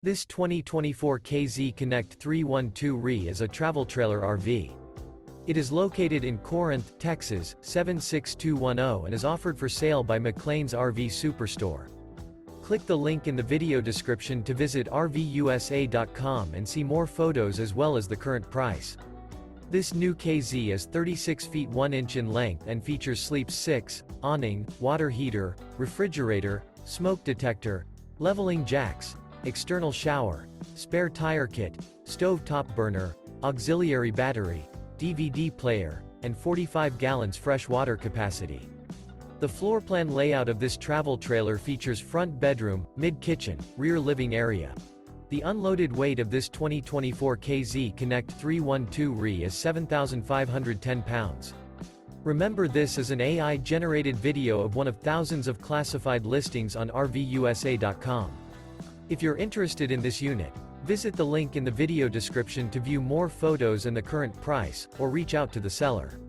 This 2024 KZ Connect 312 RE is a travel trailer RV. It is located in Corinth, Texas, 76210 and is offered for sale by McClain's RV Superstore. Click the link in the video description to visit RVUSA.com and see more photos as well as the current price. This new KZ is 36 feet 1 inch in length and features Sleep 6, awning, water heater, refrigerator, smoke detector, leveling jacks, external shower, spare tire kit, stove top burner, auxiliary battery, DVD player, and 45 gallons fresh water capacity. The floor plan layout of this travel trailer features front bedroom, mid-kitchen, rear living area. The unloaded weight of this 2024 KZ Connect 312 RE is 7,510 pounds. Remember, this is an AI-generated video of one of thousands of classified listings on RVUSA.com. If you're interested in this unit, visit the link in the video description to view more photos and the current price, or reach out to the seller.